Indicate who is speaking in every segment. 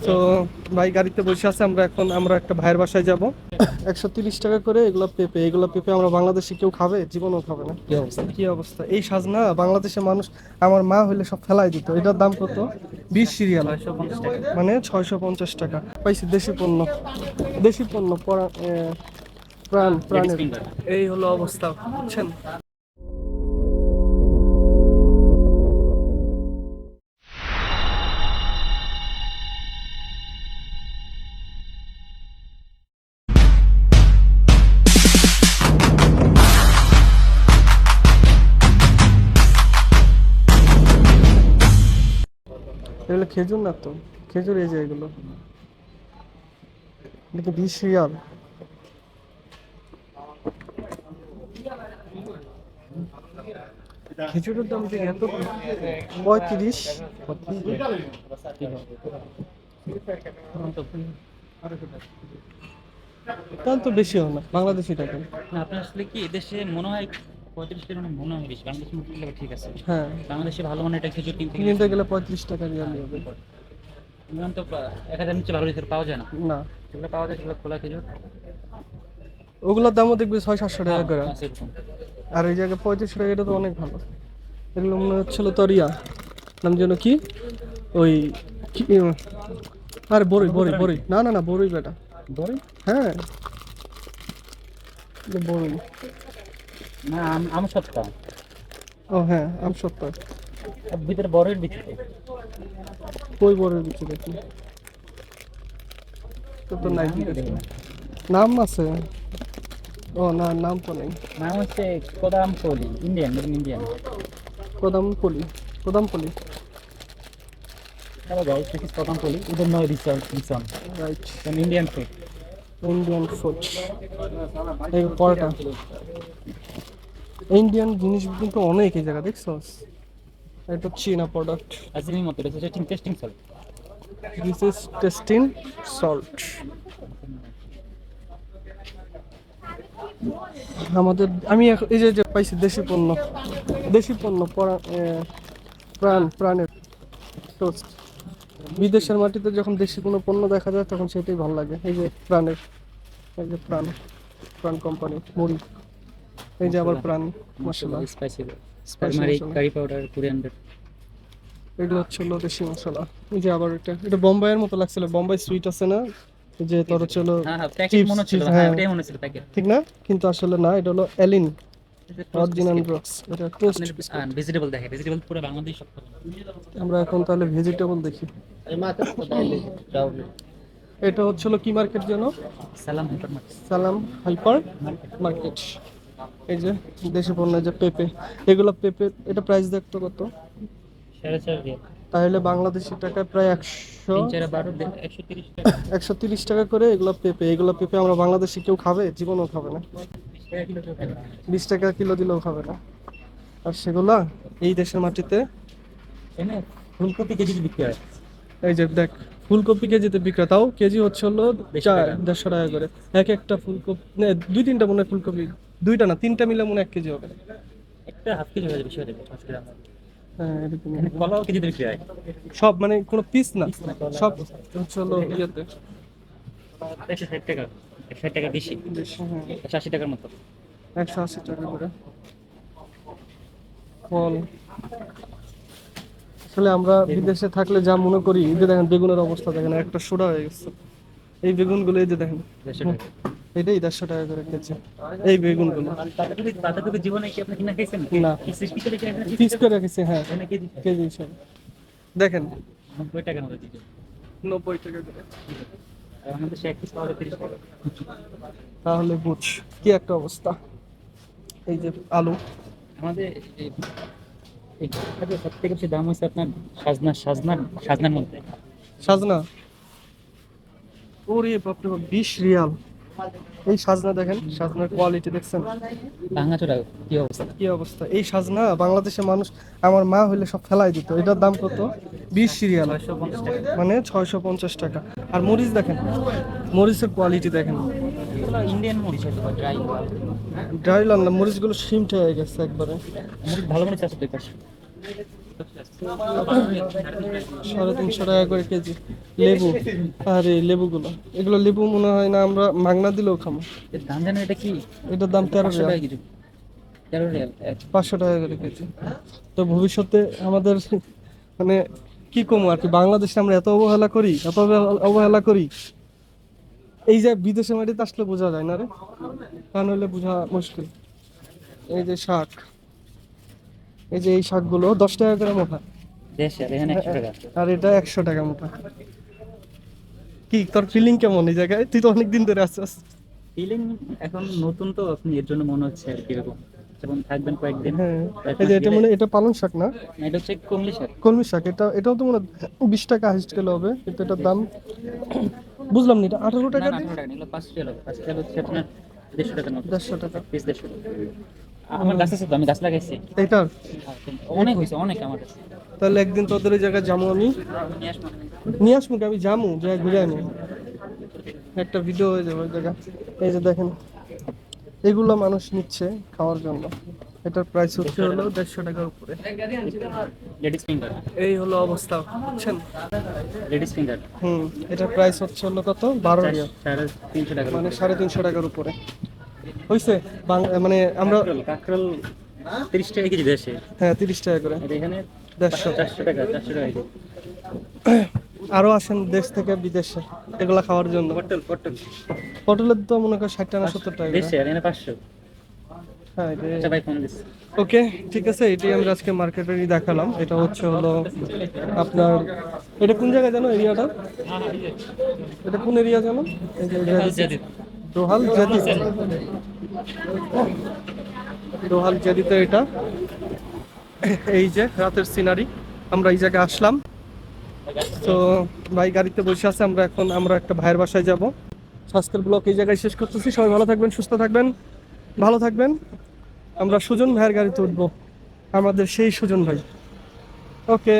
Speaker 1: তো ভাই গাড়িতে বসে আছে, আমরা একটা ভাইয়ের বাসায় যাব। 130 টাকা করে এগুলো পেঁপে আমরা বাংলাদেশে কেউ খাবে? জীবনেও খাবে না।
Speaker 2: কি অবস্থা?
Speaker 1: কি অবস্থা! এই সাজনা বাংলাদেশের মানুষ, আমার মা হইলে সব ফেলাই দিত। এটার দাম কত? 20 রিয়াল,
Speaker 2: 650 টাকা।
Speaker 1: মানে 650 টাকা। পাইছি দেশি পণ্য, দেশি পণ্য প্রাণ
Speaker 2: লেডিস
Speaker 1: প্রাণের।
Speaker 2: ফিঙ্গার।
Speaker 1: এই হলো অবস্থা, বুঝছেন? এগুলো খেজুর না তো, খেজুর এই যে এগুলো, দেখি 20 রিয়াল। খেজুরের দাম যে এত, 35। তাহলে তো বেশি হয় না বাংলাদেশি টাকা?
Speaker 2: না, আপনার আসলে কি এদেশে মনে হয় 35 টাকা, মানে মনে হয় বেশি। বাংলাদেশের মধ্যে কিনলে ঠিক আছে।
Speaker 1: হ্যাঁ,
Speaker 2: বাংলাদেশে ভালো মানের একটা খেজুর কিনতে গেলে
Speaker 1: কিনতে গেলে 35 টাকা রিয়াল হবে।
Speaker 2: মিনিমাম তো 1000 নিচে ভালো খেজুর পাওয়া যায় না।
Speaker 1: না,
Speaker 2: যেগুলো পাওয়া যায় সেগুলো খোলা খেজুর।
Speaker 1: ওগুলোর দামও দেখবি 600-700 টাকা
Speaker 2: হ্যাঁ,
Speaker 1: করে।
Speaker 2: সেরকম।
Speaker 1: আর এই জায়গায় 35 টাকা, এটা তো অনেক ভালো। এগুলো মনে হচ্ছিল তরিয়া, নাম যেন কি, ওই কি, আরে বড়ই বড়ই বড়ই, না না না, বড়ই বেটা।
Speaker 2: বড়ই?
Speaker 1: হ্যাঁ, এটা বড়ই।
Speaker 2: না, আম সত্তা।
Speaker 1: ও হ্যাঁ, আমসত্ত্ব।
Speaker 2: ভিতরে বড়ের ভিতরে।
Speaker 1: কই বড়ের বিচি দেখি, তো তো নাই
Speaker 2: নাম তো দেখি
Speaker 1: দেখি।
Speaker 2: না।
Speaker 1: নাম আছে? ও না, নাম তো নেই।
Speaker 2: নাম হচ্ছে কদাম পলি, ইন্ডিয়ান, ইন্ডিয়ান।
Speaker 1: কদমপলি, কদমপলি।
Speaker 2: Hello guys, this is Kotam Poli. You don't know this one.
Speaker 1: Right,
Speaker 2: An Indian food.
Speaker 1: Indian food. এই পরোটা, ইন্ডিয়ান জিনিস কিন্তু অনেক এই জায়গা দেখছস। এটা চীনা product.
Speaker 2: Azimi moto, this is testing salt.
Speaker 1: This is testing salt. এই যে পাইছি দেশি পণ্য, দেশি পণ্য প্রাণের টোস্ট। বিদেশের মাটিতে যখন দেশি কোনো পণ্য দেখা যায় তখন সেটাই ভালো লাগে। এই যে প্রাণের, এই যে প্রাণ, প্রাণ কোম্পানি মুড়ি। এই যে আবার প্রাণ মশলা,
Speaker 2: Spicy.
Speaker 1: স্পাইসি
Speaker 2: Turmeric,
Speaker 1: মশলা।
Speaker 2: curry powder, coriander.
Speaker 1: এগুলো হচ্ছে দেশি মশলা। এই যে আবার এটা বোম্বাইয়ের মতো লাগছিল, বোম্বাই সুইট আছে না, এই যে তোর হচ্ছে
Speaker 2: হ্যাঁ হ্যাঁ, প্যাকেট
Speaker 1: চিপস
Speaker 2: মনে হচ্ছিল।
Speaker 1: চিপস,
Speaker 2: হ্যাঁ,
Speaker 1: হ্যাঁ
Speaker 2: ওটাই মনে হচ্ছিল প্যাকেট।
Speaker 1: ঠিক না, কিন্তু আসলে না, এটা হলো এলিন অরিজিনাল ব্রক্স, এটা টোস্ট
Speaker 2: আপনার
Speaker 1: বিস্কুট।
Speaker 2: ভেজিটেবল দেখে, ভেজিটেবল পুরো বাংলাদেশ সব করে।
Speaker 1: আমরা এখন তাহলে ভেজিটেবল দেখি। এটা হচ্ছে কি মার্কেট যেন?
Speaker 2: সালাম হাইপার মার্কেট।
Speaker 1: সালাম হাইপার
Speaker 2: মার্কেট।
Speaker 1: মার্কেট। এই যে দেশি পণ্য, এই যে পেঁপে, এগুলো পেঁপে, এটা প্রাইস দেখতো কত?
Speaker 2: 4.5 রিয়াল।
Speaker 1: তাহলে বাংলাদেশি টাকায় প্রায়
Speaker 2: 3 4 12 130 টাকা।
Speaker 1: 130 টাকা করে এগুলো পেঁপে আমরা বাংলাদেশে কেউ খাবে? জীবনেও খাবে না।
Speaker 2: 20 টাকা কিলো কেউ খাবে না।
Speaker 1: 20 টাকা কিলো দিলেও খাবে না। আর সেগুলা এই দেশের মাটিতে,
Speaker 2: এনে ফুলকপি কেজি বিক্রি হয়।
Speaker 1: এই যে দেখ, ফুলকপি কেজিতে বিক্রি, তাও কেজি হচ্ছে
Speaker 2: 150 টাকা।
Speaker 1: 150 টাকা করে। এক একটা ফুলকপি, না, দুই তিনটা মনে হয় ফুলকপি, দুইটা না তিনটা মিলে মনে হয় 1 কেজি হবে।
Speaker 2: একটা হাফ কেজি হয়ে যাবে, বেশি হয়ে যাবে 5 গ্রাম।
Speaker 1: হ্যাঁ এরকম।
Speaker 2: এখানে কলাও কেজিতে বিক্রি হয়।
Speaker 1: সব মানে কোনো পিস না,
Speaker 2: Piece না, কলা।
Speaker 1: সব হচ্ছে ইয়েতে
Speaker 2: 160 টাকা, 160 টাকা বেশি।
Speaker 1: বেশি, হ্যাঁ।
Speaker 2: 180 টাকার মতো।
Speaker 1: 180 টাকা করে ফল। আসলে আমরা বিদেশে থাকলে যা মনে করি, এই যে দেখেন বেগুনের অবস্থা দেখেন, একটা সোডা হয়ে গেছে। এই বেগুনগুলো এই যে দেখেন,
Speaker 2: 150 টাকা।
Speaker 1: এটাই 150 টাকা করে কেজি। এই বেগুনগুলো
Speaker 2: বাঁধাকপি জীবনে কি আপনি কিনা খাইছেন?
Speaker 1: না,
Speaker 2: পিস কিনে কিনা
Speaker 1: পিস করে রেখেছি, হ্যাঁ
Speaker 2: এখানে কেজি
Speaker 1: কেজি হিসাবে। দেখেন
Speaker 2: 90 টাকার মতো দিতে।
Speaker 1: 90 টাকা করে।
Speaker 2: আমাদের সে এক পিস পাওয়া যায় 30 টাকা।
Speaker 1: তাহলে বুঝ কি একটা অবস্থা। এই যে আলু,
Speaker 2: আমাদের এই খাবারের সবথেকে বেশি দাম হচ্ছে আপনার সাজনার মধ্যে।
Speaker 1: সাজনা, ওরে বাপরে বাপ, 20 রিয়াল। এই সাজনা দেখেন, সাজনার কোয়ালিটি দেখছেন
Speaker 2: ভাঙাচোরা কি অবস্থা?
Speaker 1: কি অবস্থা! এই সাজনা বাংলাদেশের মানুষ, আমার মা হইলে সব ফেলাই দিত। এটার দাম কত? 20 রিয়াল,
Speaker 2: 650 টাকা।
Speaker 1: মানে 650 টাকা। আর মরিচ দেখেন, মরিচের কোয়ালিটি দেখেন।
Speaker 2: এগুলো ইন্ডিয়ান মরিচ হয়তো বা ড্রাই।
Speaker 1: ড্রাই লাল না, মরিচগুলো সিমটা হয়ে গেছে একবারে।
Speaker 2: মরিচ ভালো মরিচ আছে তো এই পাশে।
Speaker 1: 350 টাকা করে কেজি লেবু। আরে লেবুগুলো, এগুলো লেবু মনে হয় না আমরা মাগনা দিলেও খাবো।
Speaker 2: এর দাম জানেন এটা কি?
Speaker 1: এটার দাম 13
Speaker 2: 500
Speaker 1: রিয়াল,
Speaker 2: টাকা কিছু, 13 রিয়াল
Speaker 1: 500 টাকা করে কেজি। তো ভবিষ্যতে আমাদের মানে কি কমো আর কি, বাংলাদেশে আমরা এত অবহেলা করি, এত অবহেলা করি, এই যে বিদেশে মাটিতে আসলে বোঝা যায় না রে, তা নইলে বোঝা মুশকিল। এই যে শাক, এই যে এই শাকগুলো 10 টাকা করে মুঠা,
Speaker 2: দেশে, আর এখানে 100 টাকা।
Speaker 1: আর এটা 100 টাকা মুঠা। কি তোর ফিলিং কেমন এই জায়গায়? তুই তো অনেকদিন ধরে আছিস।
Speaker 2: ফিলিং এখন নতুন তো, আপনি এর জন্য মনে হচ্ছে আর কিরকম, যেমন থাকবেন কয়েকদিন,
Speaker 1: হ্যাঁ,
Speaker 2: কয়েক
Speaker 1: এই
Speaker 2: মাস
Speaker 1: যে এটা
Speaker 2: গেলে।
Speaker 1: মানে এটা পালং শাক না,
Speaker 2: না, এটা হচ্ছে কমলি শাক।
Speaker 1: কলমি শাক। এটাও তো মনে হয় 20 টাকা হাইস্ট গেলে হবে, কিন্তু এটার দাম বুঝলাম না, এটা 18
Speaker 2: না
Speaker 1: টাকা
Speaker 2: না,
Speaker 1: দিয়ে
Speaker 2: 18 টাকা নিলো, 5 রিয়াল হবে। 5 রিয়াল হচ্ছে আপনার 150 টাকার মতো,
Speaker 1: 150 টাকা।
Speaker 2: পিস 150 টাকা। আমার গাছ আছে তো, আমি গাছ লাগাইছি।
Speaker 1: এইটার
Speaker 2: অনেক হয়েছে, অনেক আমার কাছে।
Speaker 1: তাহলে একদিন তোদের ওই জায়গায় যাবো আমি,
Speaker 2: নিয়ে আসবো।
Speaker 1: নিয়ে আসবো কি? আমি যাবো, যাই ঘুরে আনি, একটা ভিডিও হয়ে যাবে ওই জায়গা। এই যে দেখেন, এগুলো মানুষ নিচ্ছে খাওয়ার জন্য। এটার প্রাইস হচ্ছে হলো 150 টাকার উপরে।
Speaker 2: লেডিস ফিঙ্গার,
Speaker 1: এই হলো অবস্থা, বুঝছেন?
Speaker 2: লেডিস ফিঙ্গার
Speaker 1: এটার প্রাইস হচ্ছে হলো কত, 12 রিয়াল,
Speaker 2: 350 টাকা।
Speaker 1: মানে 350 টাকার উপরে হইছে। মানে আমরা
Speaker 2: কাঁকরোল 30 টাকা কেজি দেশে,
Speaker 1: হ্যাঁ 30 টাকা করে,
Speaker 2: আর এখানে
Speaker 1: 150।
Speaker 2: 400 টাকা, 400 টাকা কেজি।
Speaker 1: আরো আসেন দেশ থেকে বিদেশে এগুলা খাওয়ার জন্য।
Speaker 2: পটল, পটল
Speaker 1: পটলের তো মনে কর 60 টাকা 70 টাকা করে।
Speaker 2: দেশে, আর এখানে 500।
Speaker 1: হ্যাঁ
Speaker 2: আচ্ছা ভাই, ফোন দিস।
Speaker 1: ওকে, ঠিক আছে। এটাই আমরা আজকে মার্কেটেরই দেখালাম। এটা হচ্ছে হলো আপনার, এটা কোন জায়গায় জানো এরিয়াটা? এটা কোন এরিয়া জানো? এই যে দোহাল জাদি, দোহাল জাদিতে এটা। এই যে রাতের সিনারি, আমরা এই জায়গায় আসলাম। তো ভাই গাড়িতে বসে আছে, আমরা একটা ভাইয়ের বাসায় যাব। আজকের ব্লগ এই জায়গায় শেষ করতেছি। সবাই ভালো থাকবেন, সুস্থ থাকবেন, ভালো থাকবেন। আমরা সুজন ভাইয়ের গাড়িতে উঠবো, আমাদের সেই সুজন ভাই। ওকে,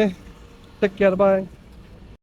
Speaker 1: টেক কেয়ার, বাই।